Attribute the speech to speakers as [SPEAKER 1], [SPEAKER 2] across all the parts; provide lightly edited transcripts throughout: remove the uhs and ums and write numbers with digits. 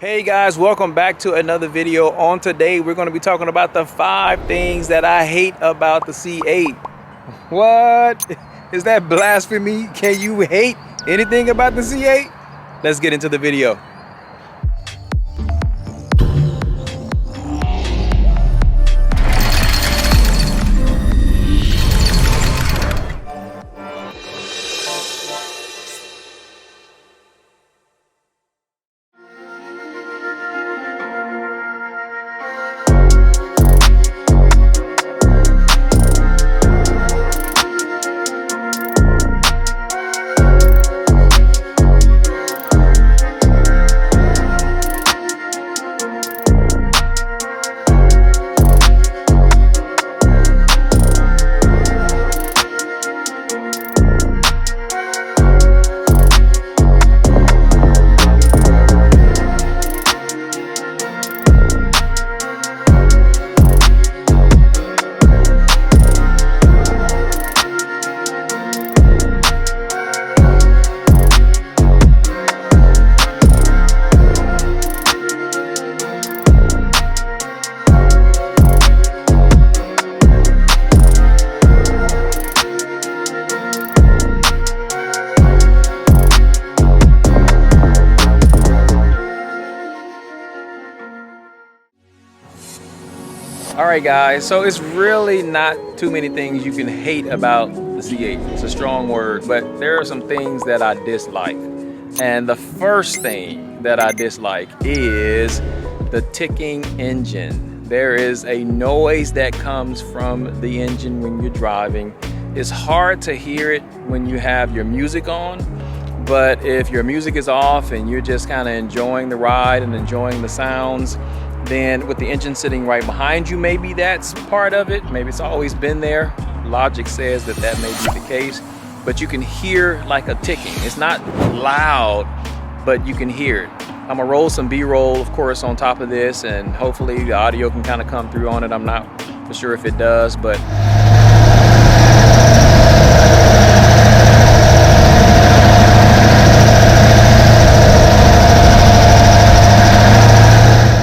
[SPEAKER 1] Hey guys, welcome back to another video. On today we're going to be talking about the 5 things that I hate about the C8. What? Is that blasphemy? Can you hate anything about the C8? Let's get into the video. Alright guys, so it's really not too many things you can hate about the C8. It's a strong word, but there are some things that I dislike. And the first thing that I dislike is the ticking engine. There is a noise that comes from the engine when you're driving. It's hard to hear it when you have your music on, but if your music is off and you're just kind of enjoying the ride and enjoying the sounds, then with the engine sitting right behind you, maybe that's part of it. Maybe it's always been there. Logic says that that may be the case, but you can hear like a ticking. It's not loud, but you can hear it. I'm gonna roll some B-roll, of course, on top of this, and hopefully the audio can kind of come through on it. I'm not for sure if it does, but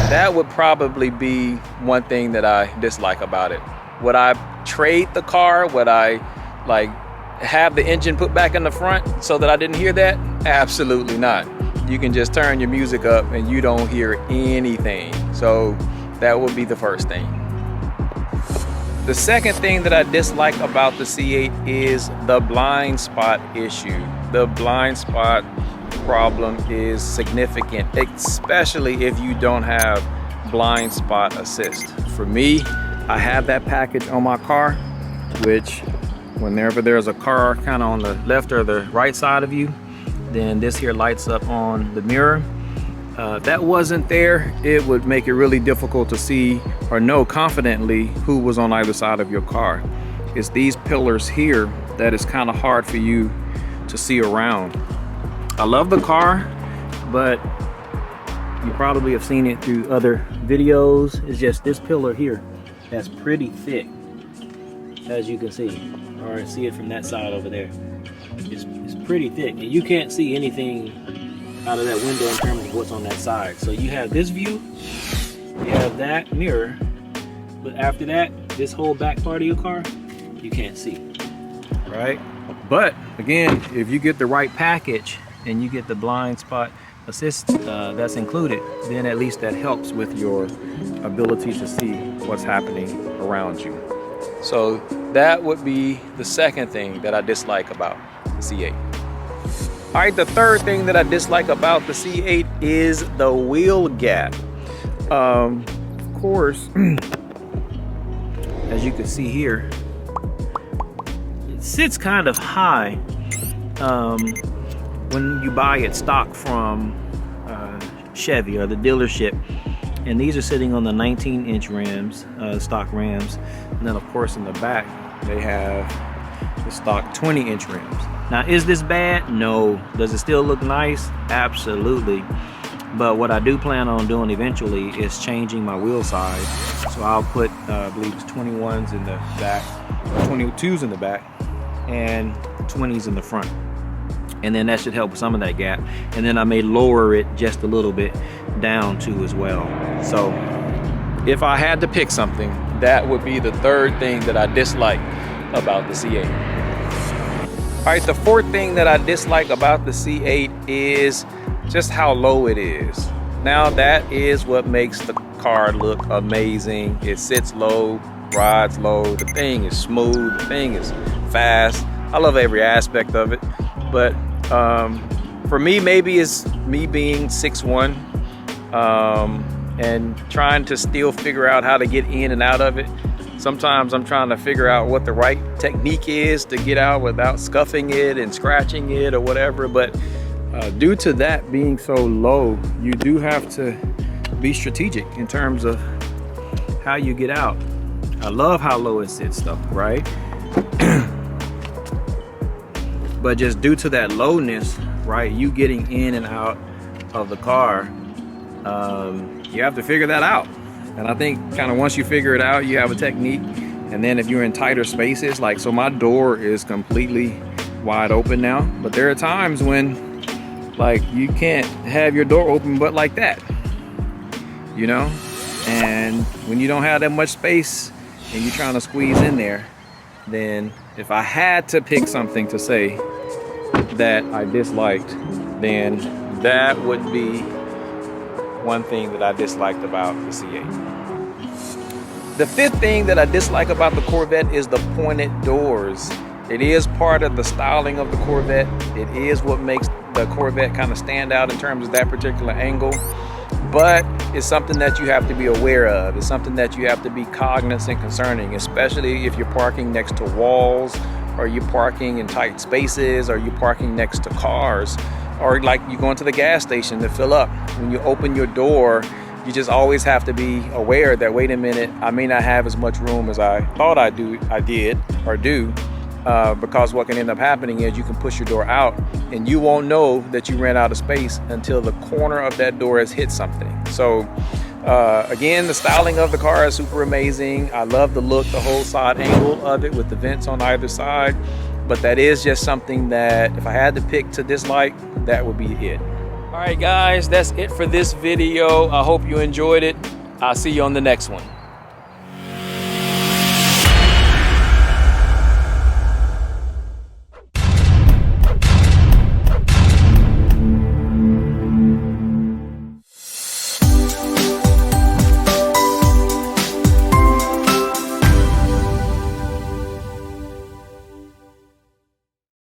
[SPEAKER 1] that would probably be one thing that I dislike about it. Would I trade the car? Would I like have the engine put back in the front so that I didn't hear that? Absolutely not. You can just turn your music up and you don't hear anything. So that would be the first thing. The second thing that I dislike about the C8 is the blind spot issue. The blind spot problem is significant, especially if you don't have blind spot assist. For me, I have that package on my car, which whenever there's a car kind of on the left or the right side of you, then this here lights up on the mirror. If that wasn't there, it would make it really difficult to see or know confidently who was on either side of your car. It's these pillars here that is kind of hard for you to see around. I love the car, but you probably have seen it through other videos. It's just this pillar here that's pretty thick, as you can see, or see it from that side over there. It's pretty thick, and you can't see anything out of that window in terms of what's on that side. So you have this view, you have that mirror, but after that, this whole back part of your car, you can't see, right? But again, if you get the right package and you get the blind spot assist that's included, then at least that helps with your ability to see what's happening around you. So that would be the second thing that I dislike about the C8. All right, the third thing that I dislike about the C8 is the wheel gap. Of course, as you can see here, it sits kind of high when you buy it stock from Chevy or the dealership, and these are sitting on the 19-inch rims, stock rims, and then of course in the back they have the stock 20-inch rims. Now, is this bad? No. Does it still look nice? Absolutely. But what I do plan on doing eventually is changing my wheel size. So I'll put, I believe it's 21s in the back, 22s in the back, and 20s in the front. And then that should help with some of that gap. And then I may lower it just a little bit down to as well. So if I had to pick something, that would be the third thing that I dislike about the C8. All right, the fourth thing that I dislike about the C8 is just how low it is. Now that is what makes the car look amazing. It sits low, rides low, the thing is smooth, the thing is fast. I love every aspect of it, but for me, maybe it's me being 6'1", and trying to still figure out how to get in and out of it. Sometimes I'm trying to figure out what the right technique is to get out without scuffing it and scratching it or whatever, but due to that being so low, you do have to be strategic in terms of how you get out. I love how low it sits though, right? But just due to that lowness, right, you getting in and out of the car, you have to figure that out. And I think kind of once you figure it out, you have a technique. And then if you're in tighter spaces, like, so my door is completely wide open now, but there are times when like you can't have your door open but like that, you know? And when you don't have that much space and you're trying to squeeze in there, then if I had to pick something to say that I disliked, then that would be one thing that I disliked about the C8. The fifth thing that I dislike about the Corvette is the pointed doors. It is part of the styling of the Corvette. It is what makes the Corvette kind of stand out in terms of that particular angle, but it's something that you have to be aware of. It's something that you have to be cognizant concerning, especially if you're parking next to walls, or you're parking in tight spaces, or you're parking next to cars, or like you go into the gas station to fill up. When you open your door, you just always have to be aware that, wait a minute, I may not have as much room as I thought I do, because what can end up happening is you can push your door out and you won't know that you ran out of space until the corner of that door has hit something. So again, the styling of the car is super amazing. I love the look, the whole side angle of it with the vents on either side, but that is just something that if I had to pick to dislike, that would be it. All right guys, that's it for this video. I hope you enjoyed it. I'll see you on the next one.